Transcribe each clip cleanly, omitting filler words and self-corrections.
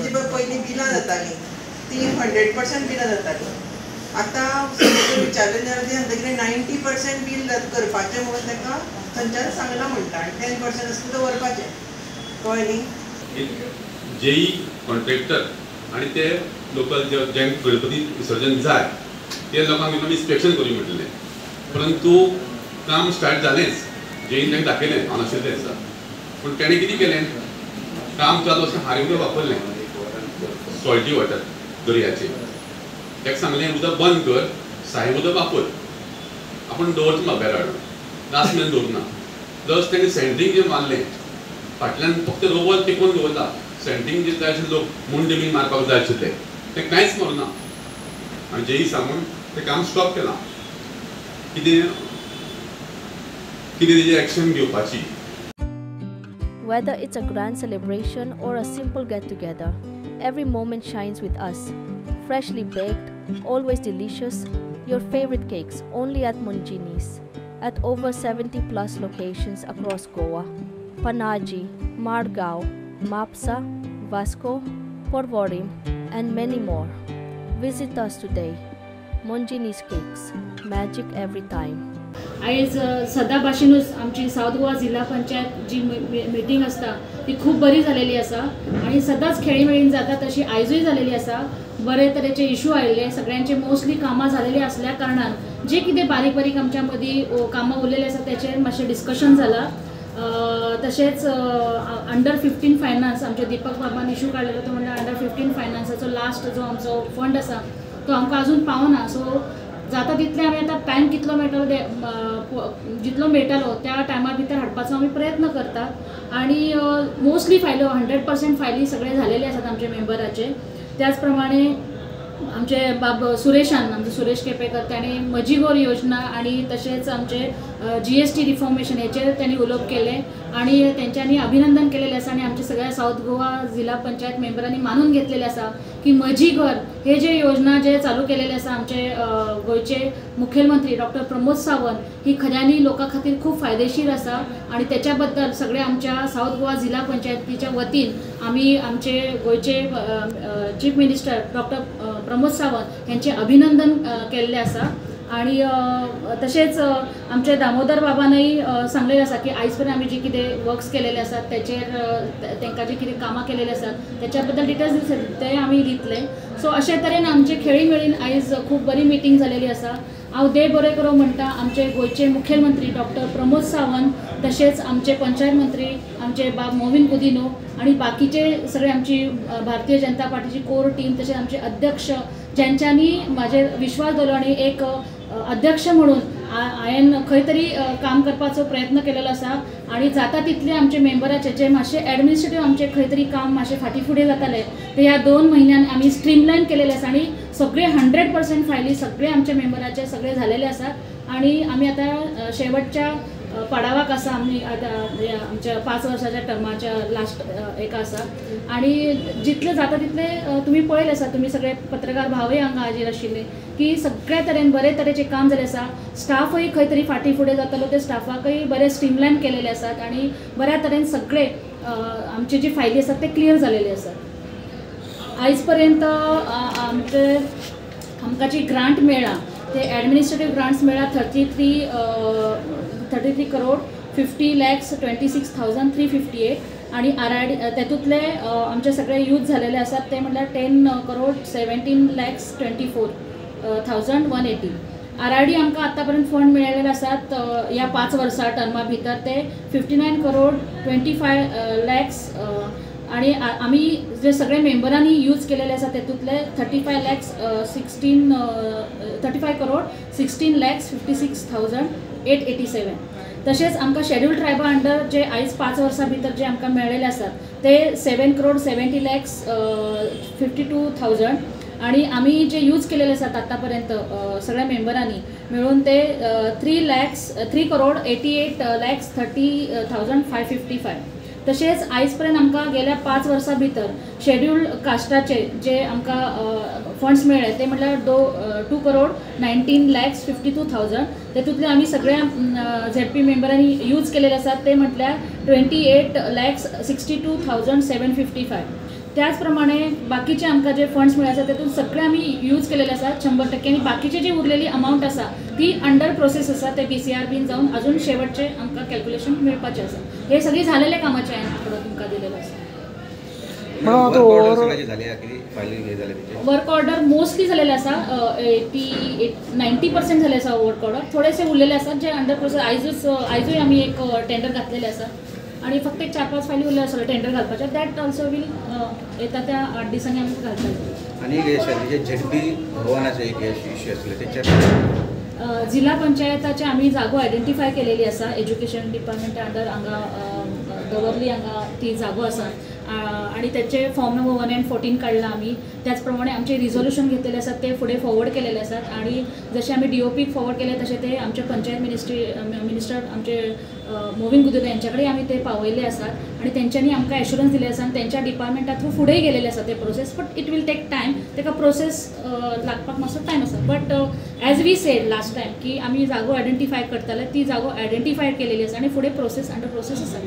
जी पयलीं बिलां जातालीं ती 100% बिलां जातालीं. आतां विचारलें जाल्यार ती सांगता 90% बील करपाचें म्हणून ताका थंयच्यान सांगलां म्हणटा आनी 10% आसता दवरपाचें. कळ्ळें न्ही. जेई कॉन्ट्रॅक्टर आनी ते लोकल जे गणपती विसर्जन जाय ते लोकांक इन्स्पेक्शन करूं म्हटलें, परंतु काम स्टार्ट जालेंच. जेईन तांकां दाखयलें हांव नाशिल्लें दिसा, पूण तेणें कितें केलें, काम चालू आसतना हारें उदक वापरलें, सॉल्टी वॉटर दर्याचें. ताका सांगलें उदक बंद कर, साहेब उदक वापर, आपूण दवरता म्हाका हाडून लास्ट मेरेन दवरना. प्लस तेणें सेंटरींग जें मारलें फाटल्यान फक्त रोवल टेकोवन दवरता. सेंटरींग जे जाय आशिल्लें लोक मुंड बीन मारपाक जाय आशिल्ले तें कांयच मारूना. आनी जेई सांगून तें काम स्टॉप केलां. कितें तेजेर एक्शन घेवपाची. Whether it's a grand celebration or a simple get-together, every moment shines with us. Freshly baked, always delicious, your favorite cakes only at Mongini's. At over 70 plus locations across Goa, Panaji, Margao, Mapsa, Vasco, Porvorim, and many more. Visit us today. Mongini's Cakes, magic every time. आयज सदा भाशेनूच आमची south Goa जिल्हा पंचायत जी meeting आसता ती खूब बरी जालेली आसा आनी सदांच खेळीमेळीन जाता तशी आयजूय जालेली आसा. बरे तरेचे इशू आयिल्ले, सगळ्यांचे मोस्टली कामां जालेली आसल्या कारणान जे कितें बारीक बारीक आमच्या मदीं कामां उरलेले आसा तेचेर मातशें डिस्कशन जालां. तशेंच अंडर 15 फायनान्स आमच्या दीपक बाबान इशू काडलेलो तो म्हणल्यार अंडर 15 फायनान्साचो लास्ट जो आमचो फंड आसा तो आमकां आजून पावना. सो जाता तितले आमी आतां टायम कितलो मेळटलो जितलो मेळटलो त्या टायमा भितर हाडपाचो आमी प्रयत्न करतात. आनी मोस्टली फायलो 100% फायली सगळे झालेले आसात आमचे मेंबराचे. त्याच प्रमाणे आमचे बाब सुरेशान आमचे सुरेश केपेकर ताणें म्हजी गोर योजना आनी तशेंच आमचे GST रिफॉर्मेशन हेचेर तांणी उलोवप केलें आनी तेंच्यांनी अभिनंदन केलेलें आसा. आनी आमच्या सगळ्या साऊथ गोवा जिल्हा पंचायत मेंबरांनी मानून घेतलेलें आसा की म्हजी घर हे जे योजना जे चालू केलेले आसा आमचे गोंयचे मुखेलमंत्री डॉक्टर प्रमोद सावंत ही खऱ्यांनी लोकां खातीर खूब फायदेशीर आसा. आनी तेच्या बद्दल सगळे आमच्या साऊथ गोवा जिल्हा पंचायतीच्या वतीन आमी आमचे गोंयचे chief minister doctor Pramod Sawant यांचे अभिनंदन केल्लें आसा. आनी तशेंच आमचे दामोदर बाबानय सांगलेलें आसा की आयज पर्यंत आमी जी कितें वर्क्स केलेले आसात तेचेर तांकां जी कितें कामां केलेली आसात तेच्या बद्दल डिटेल्स ते आमी दितले. सो अशे तरेन आमचे खेळी मेळीन आयज खूब बरी मिटींग जालेली आसा. हांव देव बरें करूं म्हणटा आमचे गोंयचे मुखेलमंत्री डॉक्टर प्रमोद सावंत तशेंच आमचे पंचायत मंत्री आमचे बाब मोविन कुदिनो आनी बाकीचे सगळे आमची भारतीय जनता पार्टीची कोर टीम तशेंच आमचे अध्यक्ष ज्यांच्यांनी म्हाजेर विश्वास दवरलो आनी एक अध्यक्ष म्हणून हांवें खंय तरी काम करपाचो प्रयत्न केलेलो आसा. आनी जाता तितले आमचे मेंबराचे जे मातशे एडमिनिस्ट्रेटीव आमचे खंय तरी काम मातशे फाटीं फुडें जाताले ते ह्या 2 म्हयन्यान आमी स्ट्रीमलायन केलेले आसा आनी सगळे 100% फायली सगळे आमचे मेंबराचे सगळे झालेले आसात. आनी आमी आतां शेवटच्या पडावाक आसा. आमी आतां आमच्या 5 वर्साच्या टर्माच्या लास्ट एका आसा. आनी जितले जाता तितले तुमी पळयलें आसा, तुमी सगळे पत्रकार भावय हांगा हाजीर आशिल्ले की सगळ्या तरेन बरे तरेचें काम जालें आसा. स्टाफय खंय तरी फाटीं फुडें जातालो ते स्टाफाकय बरें स्ट्रीमलायन केलेले आसात आनी बऱ्या तरेन सगळे आमचे जी फायली आसात ते क्लियर जालेले आसात. आयज पर्यंत आमकां जी ग्रांट मेळ्ळा ते एडमिनिस्ट्रेटीव ग्रांट्स मेळ्ळा 33 करोड 50,26,358 आनी RID तेतूंतले आमचे सगळे यूज झालेले आसात ते म्हणल्यार 10 करोड 17,24,180. RID आमकां आतां पर्यंत फंड मेळिल्ले आसात ह्या 5 वर्सां टर्मा भितर ते 59 करोड 25 lakhs आनी आमी जे सगळे मेंबरांनी यूज केलेले आसा तेतूंतले 35 करोड 16,56,887. तशेंच आमकां शेड्यूल्ड ट्रायबा अंडर जे आयज 5 वर्सां भितर जे आमकां मेळिल्ले आसात ते 7 करोड 70 lakhs 52,000 आनी आमी जे यूज केलेले आसात आतां पर्यंत सगळ्या मेंबरांनी मेळून ते 3 करोड 88 lakhs 30,555. तशेंच आयज पर्यंत आमकां गेल्या 5 वर्सां भितर शेड्यूल्ड कास्टाचे जे आमकां फंड्स मेळ्ळे ते म्हणल्यार 2 करोड 19 lakhs 52,000. तेतूंतले आमी सगळ्या ZP मेंबरांनी यूज केलेले आसात ते म्हटल्यार 28 lakhs 62,755. त्याचप्रमाणे बाकीचे आमकां जे फंड्स मेळ्ळे आसा तेतून सगळे आमी यूज केलेले आसात 100% आनी बाकीचे जी उरलेली अमावंट आसा ती अंडर प्रोसेस आसा ते PCR बीन जावन अजून शेवटचे आमकां कॅल्क्युलेशन मेळपाचें आसा. हे सगळी झालेले कामाचे हांवें आंकडो तुमकां दिलेलो आसा. वर्क ऑर्डर मोस्टली झालेले आसा 90% झाले आसा वर्क ऑर्डर. थोडेसे उरलेले आसात जे अंडर प्रोसेस. आयजूय आमी एक टेंडर घातलेले आसा आणि फक्त एक 4-5 फायली उरल्या आसा टेंडर घालपाचे. दॅट ऑल्सो वील येता त्या 8 दिसांनी आमी घालतात. आणि ZB भवनाचे एक इश्यू आसले त्याच्यात जिल्हा पंचायताचे आमी जागो आयडेंटिफाय केलेली आसा. एज्युकेशन डिपार्टमेंटा अंडर हांगा दवरली हांगा ती जागो आसा आणि त्याचे फॉर्म नंबर 1 and 14 काढला आम्ही. त्याचप्रमाणे आमचे रिझोल्युशन घेतलेले असतात ते पुढे फॉरवर्ड केलेले असतात आणि जसे आम्ही DOP फॉरवर्ड केले तसे ते आमचे पंचायत मिनिस्टर आमचे मोविन गुदिले यांच्याकडे आम्ही ते पावयले असतात आणि त्यांच्यानी आमकां एश्युरन्स दिले आसा आणि त्यांच्या डिपार्टमेंटा थ्रू फुडेंय गेलेले आसा ते process. But it will take time. तेका प्रोसेस लागपाक मातसो टायम आसा. But as we said last time की आम्ही जागो आयडेंटिफाय करताले ती जागो आयडेंटिफाय केलेली आसा आणि फुडें प्रोसेस अंडर प्रोसेस आसा.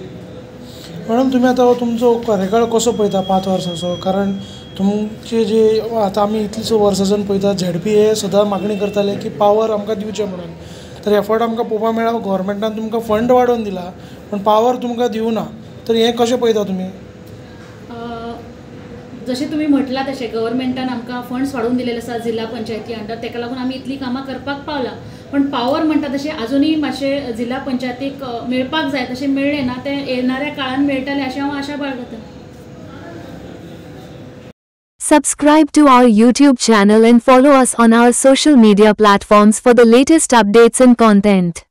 मॅडम तुम्ही आता तुमचो कार्यकाळ कसो पळयता 5 वर्सांचो? कारण तुमचे जे आता आमी इतलीं वर्सांच्यान पळयता ZB हे सदां मागणी करताले की पावर आमकां दिवचें म्हणून. तर एफर्ट आमकां पळोवपाक मेळ्ळा गव्हर्मेंटान तुमकां फंड वाडोवन दिला पण पावर तुमकां दिवना. तर हें कशें पळयता तुमी? जसे तुम्ही म्हटला तसे गव्हर्मेंटान आमकां फंड्स वाडोवन दिलेले आसा जिल्हा पंचायती अंडर. तेका लागून आमी इतली कामां करपाक पावला. पण पावर म्हणटा तशें अजूनही मातशें जिल्हा पंचायतीक मेळपाक जाय तशें मेळ्ळें ना. ते येणाऱ्या काळान मेळटलें अशें हांव आशा बाळगतां. Subscribe to our YouTube channel and follow us on our social media platforms for the latest updates and content.